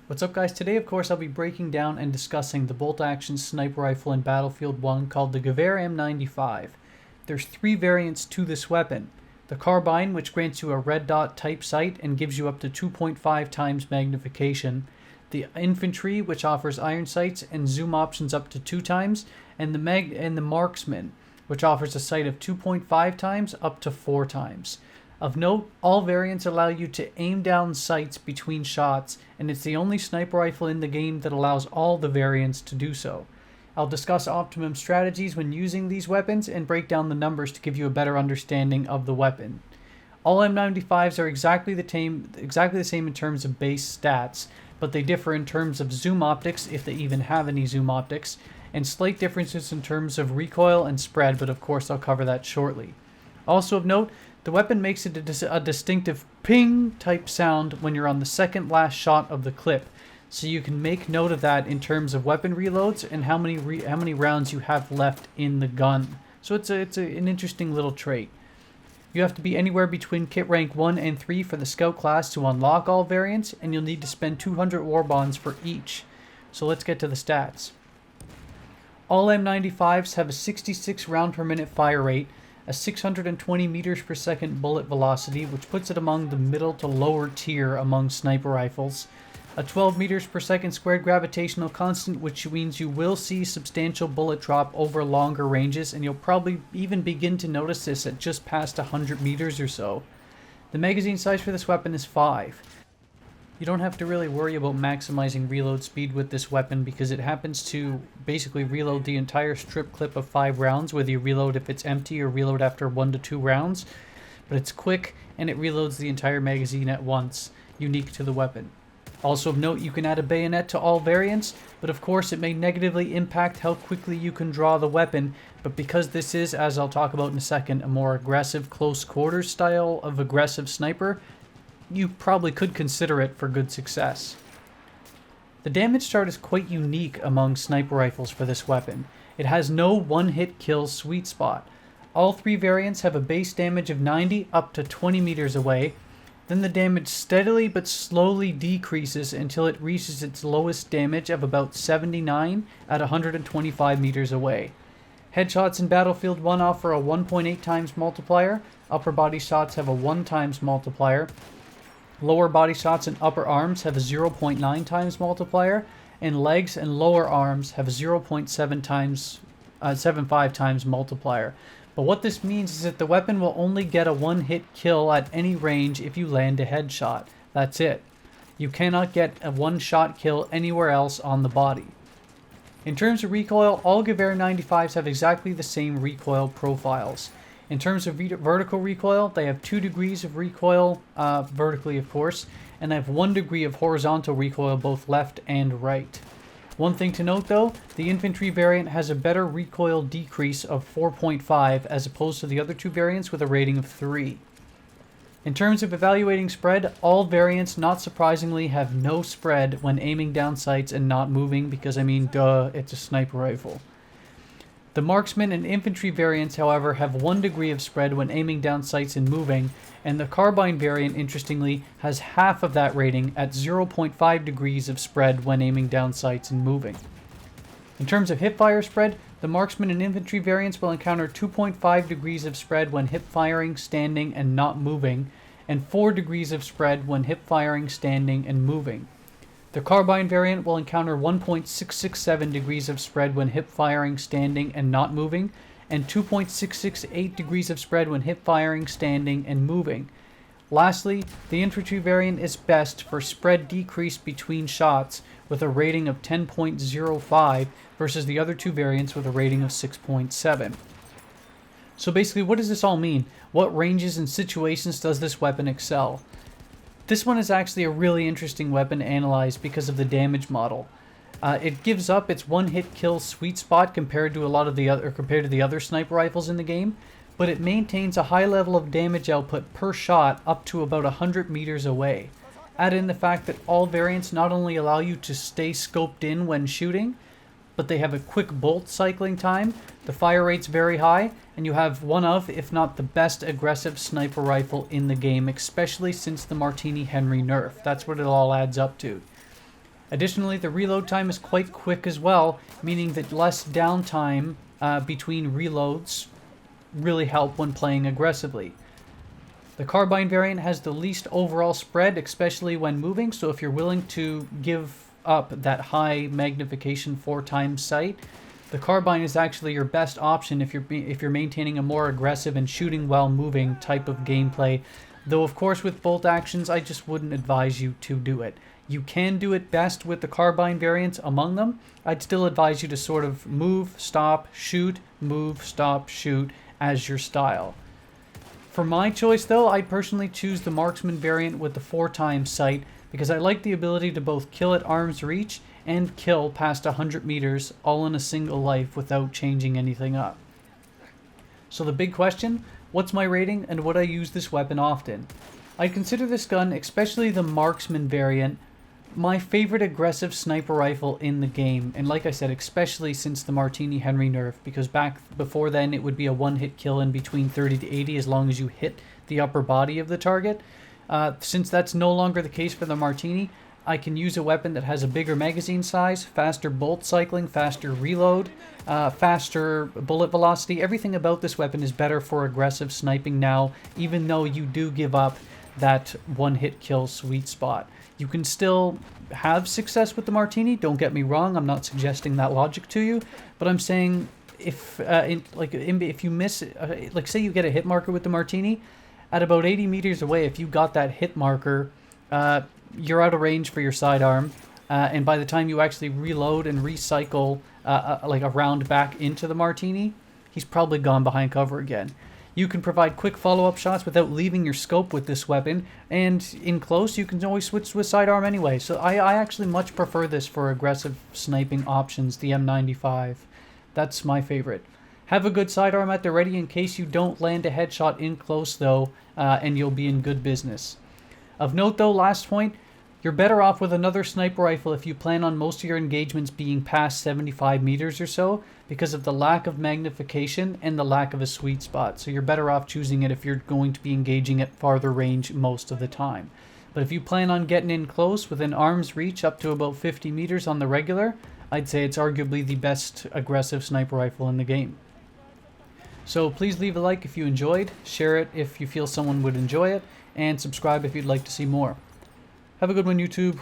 What's up, guys? Today, of course, I'll be breaking down and discussing the bolt-action sniper rifle in Battlefield 1 called the Gewehr M.95. There's three variants to this weapon. The carbine, which grants you a red dot type sight and gives you up to 2.5 times magnification. The infantry, which offers iron sights and zoom options up to 2 times. And the marksman, which offers a sight of 2.5 times up to 4 times. Of note, all variants allow you to aim down sights between shots, and it's the only sniper rifle in the game that allows all the variants to do so. I'll discuss optimum strategies when using these weapons and break down the numbers to give you a better understanding of the weapon. All M95s are exactly the same in terms of base stats, but they differ in terms of zoom optics, if they even have any zoom optics, and slight differences in terms of recoil and spread, but of course I'll cover that shortly. Also of note, the weapon makes it a distinctive ping type sound when you're on the second last shot of the clip, so you can make note of that in terms of weapon reloads and how many rounds you have left in the gun. So it's an interesting little trait. You have to be anywhere between kit rank 1 and 3 for the scout class to unlock all variants, and you'll need to spend 200 war bonds for each. So let's get to the stats. All M95s have a 66 round per minute fire rate, a 620 meters per second bullet velocity, which puts it among the middle to lower tier among sniper rifles, a 12 meters per second squared gravitational constant, which means you will see substantial bullet drop over longer ranges, and you'll probably even begin to notice this at just past 100 meters or so. The magazine size for this weapon is 5. You don't have to really worry about maximizing reload speed with this weapon because it happens to basically reload the entire strip clip of 5 rounds, whether you reload if it's empty or reload after 1 to 2 rounds. But it's quick and it reloads the entire magazine at once, unique to the weapon. Also of note, you can add a bayonet to all variants, but of course it may negatively impact how quickly you can draw the weapon, but because this is, as I'll talk about in a second, a more aggressive close quarters style of aggressive sniper, you probably could consider it for good success. The damage chart is quite unique among sniper rifles for this weapon. It has no one-hit kill sweet spot. All three variants have a base damage of 90 up to 20 meters away. Then the damage steadily but slowly decreases until it reaches its lowest damage of about 79 at 125 meters away. Headshots in Battlefield 1 offer a 1.8 times multiplier. Upper body shots have a 1 times multiplier. Lower body shots and upper arms have a 0.9 times multiplier, and legs and lower arms have a 0.75 times multiplier. But what this means is that the weapon will only get a one-hit kill at any range if you land a headshot. That's it. You cannot get a one-shot kill anywhere else on the body. In terms of recoil, all Gewehr 95s have exactly the same recoil profiles. In terms of vertical recoil, they have 2 degrees of recoil, vertically of course, and they have 1 degree of horizontal recoil both left and right. One thing to note though, the infantry variant has a better recoil decrease of 4.5 as opposed to the other 2 variants with a rating of 3. In terms of evaluating spread, all variants, not surprisingly, have no spread when aiming down sights and not moving because, I mean, duh, it's a sniper rifle. The marksman and infantry variants, however, have 1 degree of spread when aiming down sights and moving, and the carbine variant, interestingly, has half of that rating at 0.5 degrees of spread when aiming down sights and moving. In terms of hipfire spread, the marksman and infantry variants will encounter 2.5 degrees of spread when hip-firing, standing, and not moving, and 4 degrees of spread when hip-firing, standing, and moving. The carbine variant will encounter 1.667 degrees of spread when hip-firing, standing, and not moving, and 2.668 degrees of spread when hip-firing, standing, and moving. Lastly, the infantry variant is best for spread decrease between shots with a rating of 10.05 versus the other 2 variants with a rating of 6.7. So basically, what does this all mean? What ranges and situations does this weapon excel? This one is actually a really interesting weapon to analyze because of the damage model. It gives up its one-hit kill sweet spot compared to the other sniper rifles in the game, but it maintains a high level of damage output per shot up to about 100 meters away. Add in the fact that all variants not only allow you to stay scoped in when shooting, but they have a quick bolt cycling time, the fire rate's very high, and you have one of, if not the best aggressive sniper rifle in the game, especially since the Martini Henry nerf. That's what it all adds up to. Additionally, the reload time is quite quick as well, meaning that less downtime between reloads really help when playing aggressively. The carbine variant has the least overall spread, especially when moving, so if you're willing to give up that high magnification 4x sight, the carbine is actually your best option if you're maintaining a more aggressive and shooting while moving type of gameplay. Though of course with bolt actions, I just wouldn't advise you to do it. You can do it best with the carbine variants among them. I'd still advise you to sort of move, stop, shoot, move, stop, shoot as your style. For my choice though, I personally choose the marksman variant with the 4x sight because I like the ability to both kill at arm's reach and kill past 100 meters all in a single life without changing anything up. So the big question, what's my rating and would I use this weapon often? I consider this gun, especially the marksman variant, my favorite aggressive sniper rifle in the game, and like I said, especially since the Martini Henry nerf, because back before then it would be a one-hit kill in between 30 to 80 as long as you hit the upper body of the target. Since that's no longer the case for the Martini, I can use a weapon that has a bigger magazine size, faster bolt cycling, faster reload, faster bullet velocity. Everything about this weapon is better for aggressive sniping now, even though you do give up that one-hit kill sweet spot. You can still have success with the Martini, don't get me wrong, I'm not suggesting that logic to you, but I'm saying if you miss, like say you get a hit marker with the Martini, at about 80 meters away, if you got that hit marker, you're out of range for your sidearm, and by the time you actually reload and recycle like a round back into the Martini, he's probably gone behind cover again. You can provide quick follow-up shots without leaving your scope with this weapon, and in close you can always switch to a sidearm anyway, so I actually much prefer this for aggressive sniping options, the M95. That's my favorite. Have a good sidearm at the ready in case you don't land a headshot in close though, and you'll be in good business. Of note though, last point, you're better off with another sniper rifle if you plan on most of your engagements being past 75 meters or so, because of the lack of magnification and the lack of a sweet spot. So you're better off choosing it if you're going to be engaging at farther range most of the time. But if you plan on getting in close within arm's reach up to about 50 meters on the regular, I'd say it's arguably the best aggressive sniper rifle in the game. So please leave a like if you enjoyed, share it if you feel someone would enjoy it, and subscribe if you'd like to see more. Have a good one, YouTube.